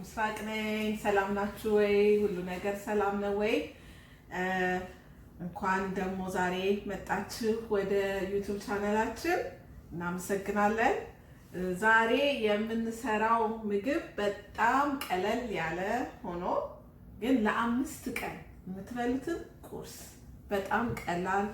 ምስራቅ ነኝ። ሰላም ናችሁ ወይ? ሁሉ ነገር ሰላም ነው ወይ? እንኳን ደግሞ ዛሬ መጣችሁ ወደ ዩቲዩብ ቻናላችን። እናመሰግናለን። ዛሬ የምንሰራው ምግብ በጣም ቀለል ያለ ሆኖ ግን ለአምስት ቀን የምትበሉትን ቁርስ በጣም ቀላል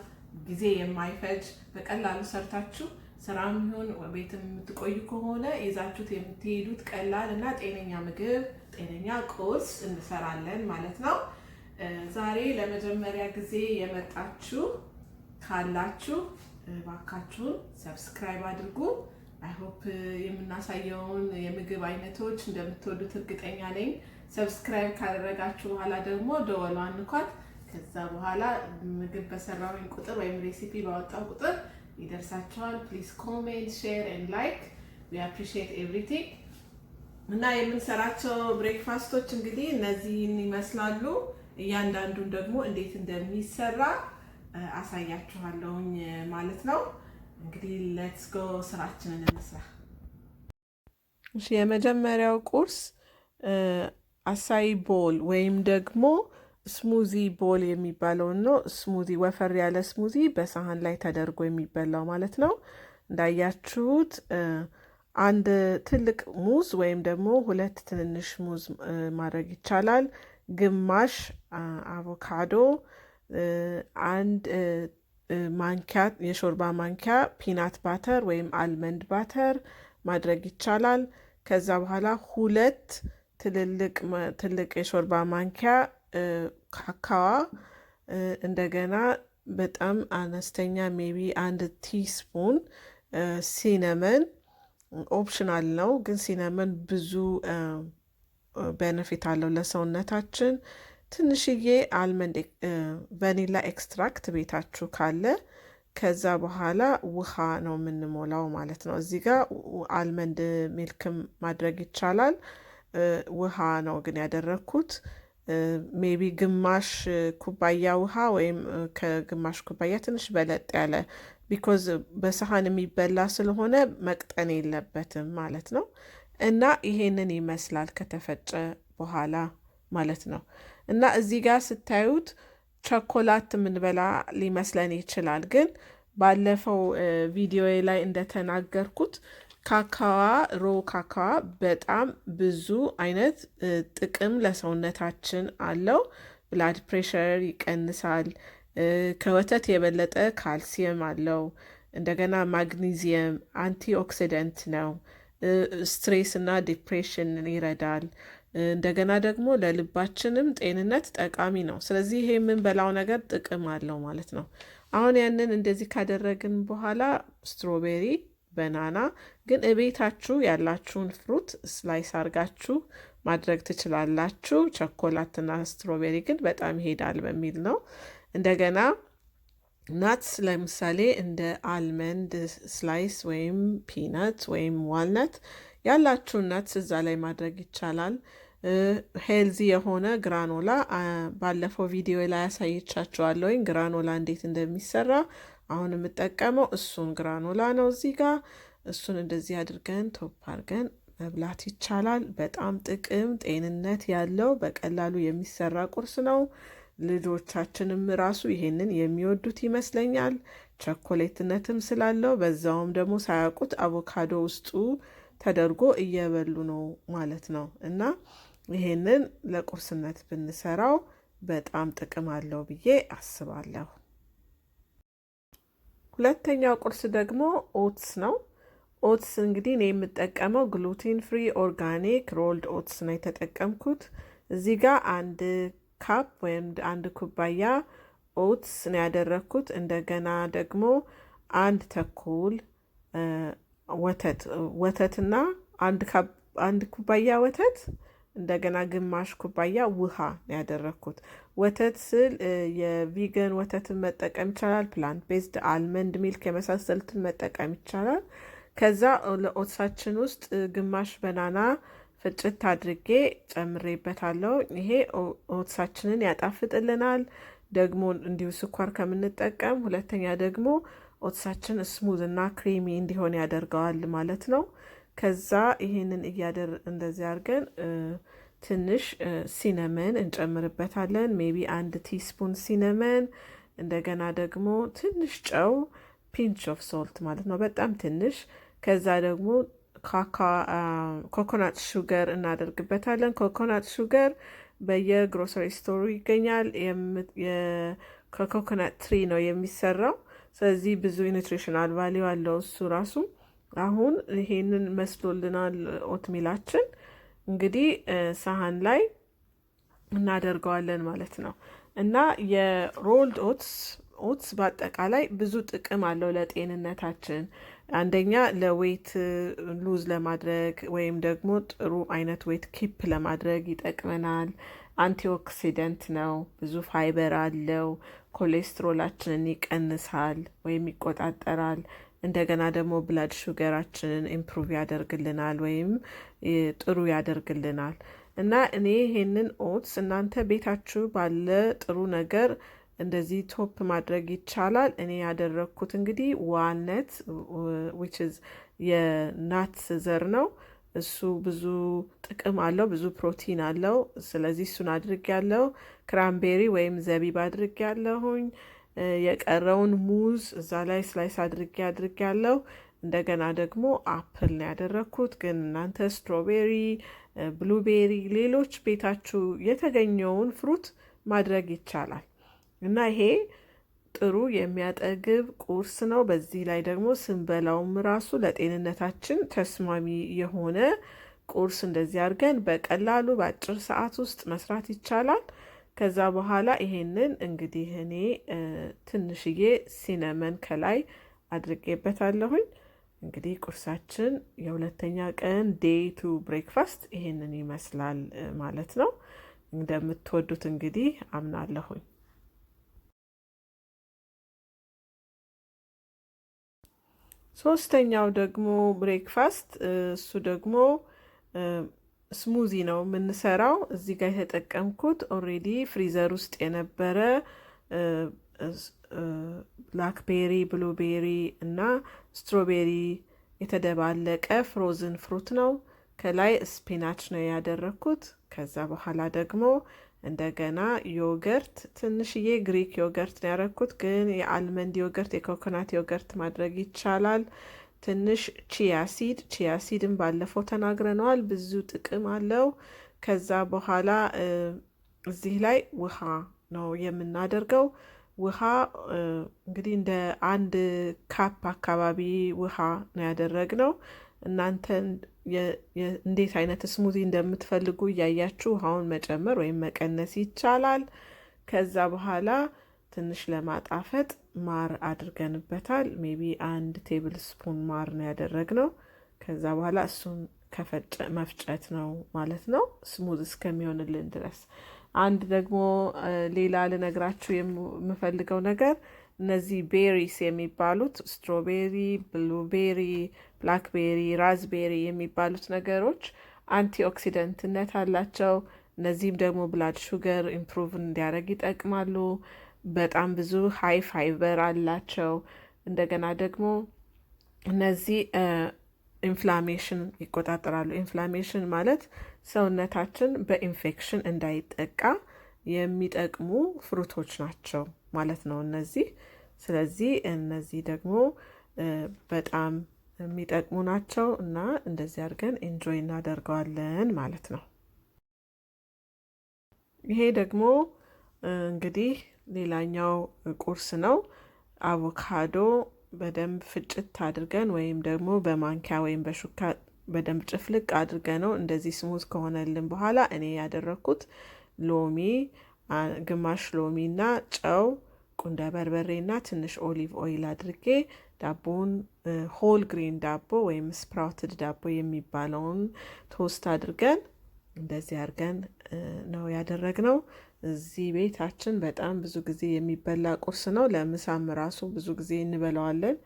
ጊዜ የማይፈጅ በቀላሉ ሰርታችሁ ስራም ይሁን ቤትም የምትቆዩ ከሆነ ይዛችሁት የምትሄዱት ቀላል እና ጤነኛ ምግብ ጤነኛ ቁርስ እንሰራለን ማለት ነው። ዛሬ ለመጀመሪያ ጊዜ የመጣችሁ ካላችሁ እባካችሁን ሰብስክራይብ አድርጉ። አይ ሆፕ የምናሳየውን የምግብ አይነቶች እንደምትወዱት እርግጠኛ ነኝ። ሰብስክራይብ ካደረጋችሁ በኋላ ደግሞ ደወሏን ንኳት። ከዛ በኋላ ምግብ በሰራሁኝ ቁጥር ወይም ሬሲፒ ባወጣው ቁጥር ይደርሳችኋል። ፕሊዝ ኮሜንት፣ ሼር ኤንድ ላይክ ዊ አፕሪሺየት ኤቭሪቲንግ። እና የምንሰራቸው ብሬክፋስቶች እንግዲህ እነዚህን ይመስላሉ። እያንዳንዱን ደግሞ እንዴት እንደሚሰራ አሳያችኋለሁኝ ማለት ነው። እንግዲህ ሌትስ ጎ ስራችንን እንስራ። እሺ፣ የመጀመሪያው ቁርስ አሳይ ቦል ወይም ደግሞ ስሙዚ ቦል የሚባለው ነው። ስሙዚ ወፈር ያለ ስሙዚ በሳህን ላይ ተደርጎ የሚበላው ማለት ነው። እንዳያችሁት አንድ ትልቅ ሙዝ ወይም ደግሞ ሁለት ትንንሽ ሙዝ ማድረግ ይቻላል። ግማሽ አቮካዶ፣ አንድ ማንኪያ የሾርባ ማንኪያ ፒናት ባተር ወይም አልመንድ ባተር ማድረግ ይቻላል። ከዛ በኋላ ሁለት ትልቅ የሾርባ ማንኪያ ካካዋ፣ እንደገና በጣም አነስተኛ ሜቢ አንድ ቲስፑን ሲነመን፣ ኦፕሽናል ነው ግን ሲነመን ብዙ ቤነፊት አለው ለሰውነታችን። ትንሽዬ አልመንድ ቫኒላ ኤክስትራክት ቤታችሁ ካለ፣ ከዛ በኋላ ውሃ ነው የምንሞላው ማለት ነው። እዚህ ጋር አልመንድ ሚልክም ማድረግ ይቻላል። ውሃ ነው ግን ያደረግኩት። ሜቢ ግማሽ ኩባያ ውሃ ወይም ከግማሽ ኩባያ ትንሽ በለጥ ያለ፣ ቢኮዝ በሰሃን የሚበላ ስለሆነ መቅጠን የለበትም ማለት ነው። እና ይሄንን ይመስላል ከተፈጨ በኋላ ማለት ነው። እና እዚህ ጋር ስታዩት ቸኮላት የምንበላ ሊመስለን ይችላል። ግን ባለፈው ቪዲዮ ላይ እንደተናገርኩት ካካዋ ሮ ካካዋ በጣም ብዙ አይነት ጥቅም ለሰውነታችን አለው። ብላድ ፕሬሸር ይቀንሳል። ከወተት የበለጠ ካልሲየም አለው። እንደገና ማግኒዚየም አንቲ ኦክሲደንት ነው። ስትሬስ እና ዲፕሬሽን ይረዳል። እንደገና ደግሞ ለልባችንም ጤንነት ጠቃሚ ነው። ስለዚህ ይሄ የምንበላው ነገር ጥቅም አለው ማለት ነው። አሁን ያንን እንደዚህ ካደረግን በኋላ ስትሮቤሪ፣ በናና ግን እቤታችሁ ያላችሁን ፍሩት ስላይስ አርጋችሁ ማድረግ ትችላላችሁ። ቸኮላትና ስትሮቤሪ ግን በጣም ይሄዳል በሚል ነው። እንደገና ናትስ ለምሳሌ እንደ አልመንድ ስላይስ ወይም ፒነት ወይም ዋልነት ያላችሁን ናትስ እዛ ላይ ማድረግ ይቻላል። ሄልዚ የሆነ ግራኖላ ባለፈው ቪዲዮ ላይ ያሳይቻችኋለሁኝ ግራኖላ እንዴት እንደሚሰራ። አሁን የምጠቀመው እሱን ግራኖላ ነው እዚህ ጋር። እሱን እንደዚህ አድርገን ቶፕ አድርገን መብላት ይቻላል። በጣም ጥቅም ጤንነት ያለው በቀላሉ የሚሰራ ቁርስ ነው። ልጆቻችንም ራሱ ይሄንን የሚወዱት ይመስለኛል። ቸኮሌትነትም ስላለው በዛውም ደግሞ ሳያውቁት አቮካዶ ውስጡ ተደርጎ እየበሉ ነው ማለት ነው። እና ይሄንን ለቁርስነት ብንሰራው በጣም ጥቅም አለው ብዬ አስባለሁ። ሁለተኛው ቁርስ ደግሞ ኦትስ ነው። ኦትስ እንግዲህ እኔ የምጠቀመው ግሉቲን ፍሪ ኦርጋኒክ ሮልድ ኦትስ ነው የተጠቀምኩት። እዚህ ጋር አንድ ካፕ ወይም አንድ ኩባያ ኦትስ ነው ያደረግኩት። እንደገና ደግሞ አንድ ተኩል ወተትና አንድ ኩባያ ወተት፣ እንደገና ግማሽ ኩባያ ውሃ ነው ያደረግኩት። ወተት ስል የቪገን ወተትን መጠቀም ይቻላል። ፕላንት ቤዝድ አልመንድ ሚልክ የመሳሰሉትን መጠቀም ይቻላል። ከዛ ለኦትሳችን ውስጥ ግማሽ በናና ፍጭት አድርጌ ጨምሬበታለሁ። ይሄ ኦትሳችንን ያጣፍጥልናል። ደግሞ እንዲሁ ስኳር ከምንጠቀም፣ ሁለተኛ ደግሞ ኦትሳችን ስሙዝ እና ክሪሚ እንዲሆን ያደርገዋል ማለት ነው። ከዛ ይሄንን እንደዚህ አድርገን ትንሽ ሲነመን እንጨምርበታለን። ሜቢ 1 ቲስፑን ሲነመን፣ እንደገና ደግሞ ትንሽ ጨው፣ ፒንች ኦፍ ሶልት ማለት ነው፣ በጣም ትንሽ። ከዛ ደግሞ ኮኮናት ሹገር እናደርግበታለን። ኮኮናት ሹገር በየግሮሰሪ ስቶሩ ይገኛል። ከኮኮናት ትሪ ነው የሚሰራው። ስለዚህ ብዙ ኒውትሪሽናል ቫሊዩ አለው እሱ ራሱ። አሁን ይሄንን መስሎልናል ኦትሚላችን። እንግዲህ ሳህን ላይ እናደርገዋለን ማለት ነው። እና የሮልድ ኦትስ በአጠቃላይ ብዙ ጥቅም አለው ለጤንነታችን። አንደኛ ለዌት ሉዝ ለማድረግ ወይም ደግሞ ጥሩ አይነት ዌት ኪፕ ለማድረግ ይጠቅመናል። አንቲኦክሲደንት ነው፣ ብዙ ፋይበር አለው፣ ኮሌስትሮላችንን ይቀንሳል ወይም ይቆጣጠራል። እንደገና ደግሞ ብላድ ሹገራችንን ኢምፕሩቭ ያደርግልናል ወይም ጥሩ ያደርግልናል። እና እኔ ይሄንን ኦትስ እናንተ ቤታችሁ ባለ ጥሩ ነገር እንደዚህ ቶፕ ማድረግ ይቻላል። እኔ ያደረግኩት እንግዲህ ዋልነት which is የናት ዘር ነው። እሱ ብዙ ጥቅም አለው፣ ብዙ ፕሮቲን አለው። ስለዚህ እሱን አድርጌያለሁ። ክራምቤሪ ወይም ዘቢብ አድርጌያለሁኝ። የቀረውን ሙዝ እዛ ላይ ስላይስ አድርጌያለሁ። እንደገና ደግሞ አፕል ነው ያደረግኩት። ግን እናንተ ስትሮቤሪ፣ ብሉቤሪ፣ ሌሎች ቤታችሁ የተገኘውን ፍሩት ማድረግ ይቻላል። እና ይሄ ጥሩ የሚያጠግብ ቁርስ ነው። በዚህ ላይ ደግሞ ስንበላውም ራሱ ለጤንነታችን ተስማሚ የሆነ ቁርስ እንደዚህ አድርገን በቀላሉ በአጭር ሰዓት ውስጥ መስራት ይቻላል። ከዛ በኋላ ይሄንን እንግዲህ እኔ ትንሽዬ ሲነመን ከላይ አድርጌበታለሁኝ። እንግዲህ ቁርሳችን የሁለተኛ ቀን ዴይ ቱ ብሬክፋስት ይሄንን ይመስላል ማለት ነው። እንደምትወዱት እንግዲህ አምናለሁኝ። ሶስተኛው ደግሞ ብሬክፋስት እሱ ደግሞ ስሙዚ ነው የምንሰራው። እዚህ ጋር የተጠቀምኩት ኦሬዲ ፍሪዘር ውስጥ የነበረ ብላክቤሪ፣ ብሉቤሪ እና ስትሮቤሪ የተደባለቀ ፍሮዝን ፍሩት ነው። ከላይ ስፒናች ነው ያደረግኩት። ከዛ በኋላ ደግሞ እንደገና ዮገርት፣ ትንሽዬ ግሪክ ዮገርት ነው ያደረግኩት፣ ግን የአልመንድ ዮገርት የኮኮናት ዮገርት ማድረግ ይቻላል። ትንሽ ቺያ ሲድን ባለፈው ተናግረነዋል፣ ብዙ ጥቅም አለው። ከዛ በኋላ እዚህ ላይ ውሃ ነው የምናደርገው። ውሃ እንግዲህ እንደ 1 ካፕ አካባቢ ውሃ ነው ያደረግነው። እናንተ እንዴት አይነት ስሙዚ እንደምትፈልጉ እያያችሁ ውሃውን መጨመር ወይም መቀነስ ይቻላል። ከዛ በኋላ ትንሽ ለማጣፈጥ ማር አድርገንበታል። ሜቢ 1 ቴብል ስፑን ማር ነው ያደረግነው። ከዛ በኋላ እሱን መፍጨት ነው ማለት ነው ስሙዝ እስከሚሆንልን ድረስ። አንድ ደግሞ ሌላ ልነግራችሁ የምፈልገው ነገር እነዚህ ቤሪስ የሚባሉት ስትሮቤሪ፣ ብሉቤሪ፣ ብላክቤሪ፣ ራዝቤሪ የሚባሉት ነገሮች አንቲኦክሲደንትነት አላቸው። እነዚህም ደግሞ ብላድ ሹገር ኢምፕሩቭ እንዲያደርግ ይጠቅማሉ። በጣም ብዙ ሃይ ፋይበር አላቸው። እንደገና ደግሞ እነዚህ ኢንፍላሜሽን ይቆጣጠራሉ። ኢንፍላሜሽን ማለት ሰውነታችን በኢንፌክሽን እንዳይጠቃ የሚጠቅሙ ፍሩቶች ናቸው ማለት ነው እነዚህ። ስለዚህ እነዚህ ደግሞ በጣም የሚጠቅሙ ናቸው እና እንደዚህ አድርገን ኢንጆይ እናደርገዋለን ማለት ነው። ይሄ ደግሞ እንግዲህ ሌላኛው ቁርስ ነው። አቮካዶ በደንብ ፍጭት አድርገን ወይም ደግሞ በማንኪያ ወይም በሹካ በደንብ ጭፍልቅ አድርገ ነው እንደዚህ ስሙዝ ከሆነልን በኋላ እኔ ያደረግኩት ሎሚ፣ ግማሽ ሎሚ እና ጨው፣ ቁንደ በርበሬ እና ትንሽ ኦሊቭ ኦይል አድርጌ ዳቦውን ሆል ግሪን ዳቦ ወይም ስፕራውትድ ዳቦ የሚባለውን ቶስት አድርገን እንደዚህ አድርገን ነው ያደረግነው። እዚህ ቤታችን በጣም ብዙ ጊዜ የሚበላ ቁርስ ነው። ለምሳም ራሱ ብዙ ጊዜ እንበላዋለን።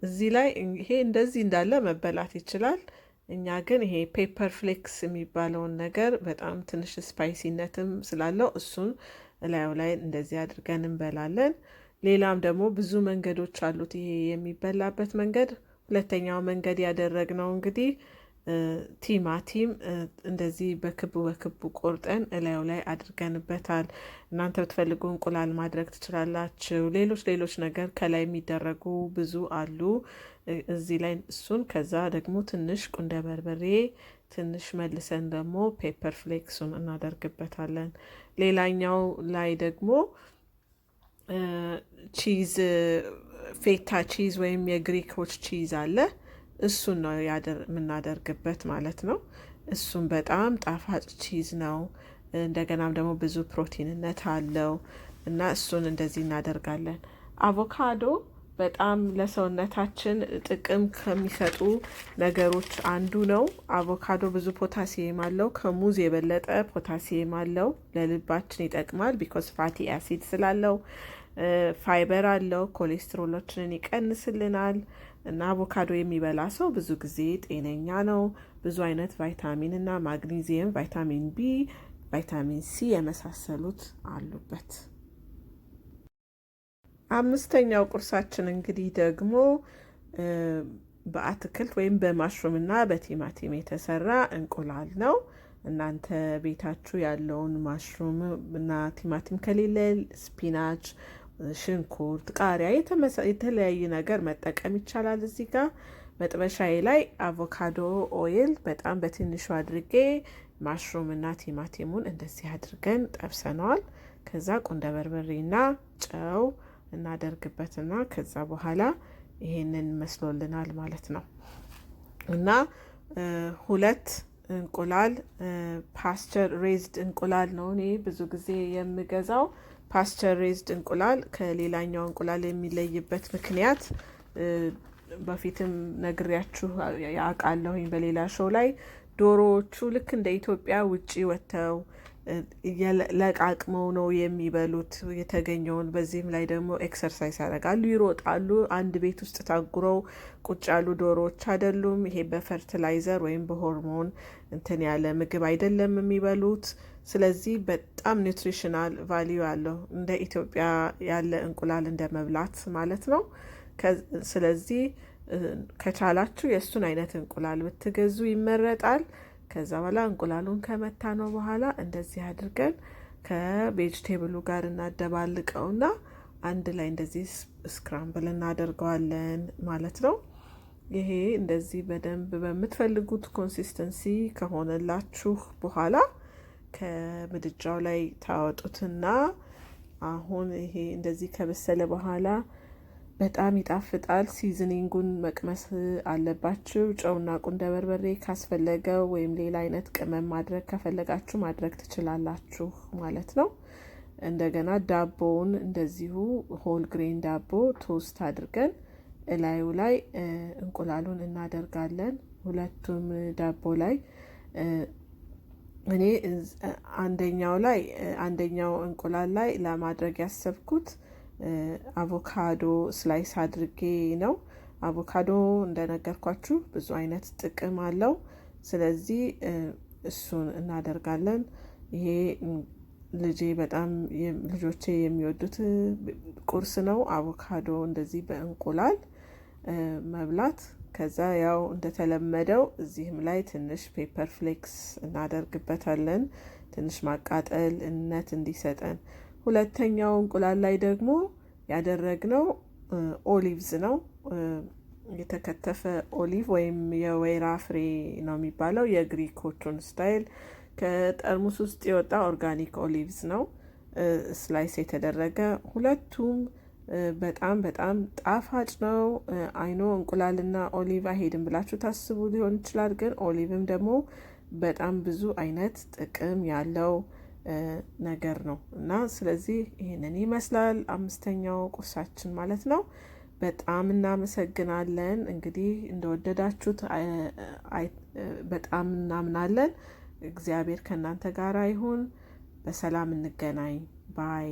እዚህ ላይ ይሄ እንደዚህ እንዳለ መበላት ይችላል። እኛ ግን ይሄ ፔፐር ፍሌክስ የሚባለውን ነገር በጣም ትንሽ ስፓይሲነትም ስላለው እሱን እላዩ ላይ እንደዚህ አድርገን እንበላለን። ሌላም ደግሞ ብዙ መንገዶች አሉት ይሄ የሚበላበት መንገድ። ሁለተኛው መንገድ ያደረግነው እንግዲህ ቲማቲም እንደዚህ በክቡ ቆርጠን እላዩ ላይ አድርገንበታል። እናንተ ብትፈልጉ እንቁላል ማድረግ ትችላላችሁ። ሌሎች ነገር ከላይ የሚደረጉ ብዙ አሉ። እዚህ ላይ እሱን ከዛ ደግሞ ትንሽ ቁንደ በርበሬ ትንሽ መልሰን ደግሞ ፔፐር ፍሌክሱን እናደርግበታለን። ሌላኛው ላይ ደግሞ ቺዝ ፌታ ቺዝ ወይም የግሪኮች ቺዝ አለ። እሱን ነው የምናደርግበት ማለት ነው። እሱም በጣም ጣፋጭ ቺዝ ነው። እንደገናም ደግሞ ብዙ ፕሮቲንነት አለው እና እሱን እንደዚህ እናደርጋለን። አቮካዶ በጣም ለሰውነታችን ጥቅም ከሚሰጡ ነገሮች አንዱ ነው። አቮካዶ ብዙ ፖታሲየም አለው። ከሙዝ የበለጠ ፖታሲየም አለው። ለልባችን ይጠቅማል ቢኮዝ ፋቲ አሲድ ስላለው። ፋይበር አለው። ኮሌስትሮሎችንን ይቀንስልናል። እና አቮካዶ የሚበላ ሰው ብዙ ጊዜ ጤነኛ ነው። ብዙ አይነት ቫይታሚን እና ማግኒዚየም፣ ቫይታሚን ቢ፣ ቫይታሚን ሲ የመሳሰሉት አሉበት። አምስተኛው ቁርሳችን እንግዲህ ደግሞ በአትክልት ወይም በማሽሩም እና በቲማቲም የተሰራ እንቁላል ነው። እናንተ ቤታችሁ ያለውን ማሽሩም እና ቲማቲም ከሌለ ስፒናች፣ ሽንኩርት፣ ቃሪያ የተለያየ ነገር መጠቀም ይቻላል። እዚህ ጋር መጥበሻዬ ላይ አቮካዶ ኦይል በጣም በትንሹ አድርጌ ማሽሩም እና ቲማቲሙን እንደዚህ አድርገን ጠብሰነዋል። ከዛ ቁንደ በርበሬና ጨው እናደርግበትና ከዛ በኋላ ይሄንን መስሎልናል ማለት ነው። እና ሁለት እንቁላል ፓስቸር ሬዝድ እንቁላል ነው እኔ ብዙ ጊዜ የምገዛው። ፓስቸር ሬዝድ እንቁላል ከሌላኛው እንቁላል የሚለይበት ምክንያት በፊትም ነግሬያችሁ ያውቃለሁኝ በሌላ ሾው ላይ። ዶሮዎቹ ልክ እንደ ኢትዮጵያ ውጪ ወጥተው ለቃቅመው ነው የሚበሉት የተገኘውን። በዚህም ላይ ደግሞ ኤክሰርሳይዝ ያደርጋሉ፣ ይሮጣሉ። አንድ ቤት ውስጥ ታጉረው ቁጭ ያሉ ዶሮዎች አይደሉም። ይሄ በፈርቲላይዘር ወይም በሆርሞን እንትን ያለ ምግብ አይደለም የሚበሉት። ስለዚህ በጣም ኒውትሪሽናል ቫሊዩ ያለው እንደ ኢትዮጵያ ያለ እንቁላል እንደ መብላት ማለት ነው። ስለዚህ ከቻላችሁ የእሱን አይነት እንቁላል ብትገዙ ይመረጣል። ከዛ በኋላ እንቁላሉን ከመታ ነው በኋላ እንደዚህ አድርገን ከቬጅቴብሉ ጋር እናደባልቀውና አንድ ላይ እንደዚህ ስክራምብል እናደርገዋለን ማለት ነው። ይሄ እንደዚህ በደንብ በምትፈልጉት ኮንሲስተንሲ ከሆነላችሁ በኋላ ከምድጃው ላይ ታወጡትና አሁን ይሄ እንደዚህ ከበሰለ በኋላ በጣም ይጣፍጣል። ሲዝኒንጉን መቅመስ አለባችሁ። ጨውና ቁንደ በርበሬ ካስፈለገው ወይም ሌላ አይነት ቅመም ማድረግ ከፈለጋችሁ ማድረግ ትችላላችሁ ማለት ነው። እንደገና ዳቦውን እንደዚሁ ሆል ግሬን ዳቦ ቶስት አድርገን እላዩ ላይ እንቁላሉን እናደርጋለን። ሁለቱም ዳቦ ላይ እኔ አንደኛው እንቁላል ላይ ለማድረግ ያሰብኩት አቮካዶ ስላይስ አድርጌ ነው። አቮካዶ እንደነገርኳችሁ ብዙ አይነት ጥቅም አለው። ስለዚህ እሱን እናደርጋለን። ይሄ ልጆቼ የሚወዱት ቁርስ ነው። አቮካዶ እንደዚህ በእንቁላል መብላት። ከዛ ያው እንደተለመደው እዚህም ላይ ትንሽ ፔፐር ፍሌክስ እናደርግበታለን፣ ትንሽ ማቃጠልነት እንዲሰጠን። ሁለተኛው እንቁላል ላይ ደግሞ ያደረግነው ኦሊቭዝ ነው። የተከተፈ ኦሊቭ ወይም የወይራ ፍሬ ነው የሚባለው፣ የግሪኮቹን ስታይል ከጠርሙስ ውስጥ የወጣ ኦርጋኒክ ኦሊቭዝ ነው ስላይስ የተደረገ። ሁለቱም በጣም በጣም ጣፋጭ ነው። አይኖ እንቁላልና ኦሊቭ አይሄድም ብላችሁ ታስቡ ሊሆን ይችላል፣ ግን ኦሊቭም ደግሞ በጣም ብዙ አይነት ጥቅም ያለው ነገር ነው እና ስለዚህ ይህንን ይመስላል አምስተኛው ቁርሳችን ማለት ነው። በጣም እናመሰግናለን። እንግዲህ እንደወደዳችሁት በጣም እናምናለን። እግዚአብሔር ከእናንተ ጋር ይሁን። በሰላም እንገናኝ ባይ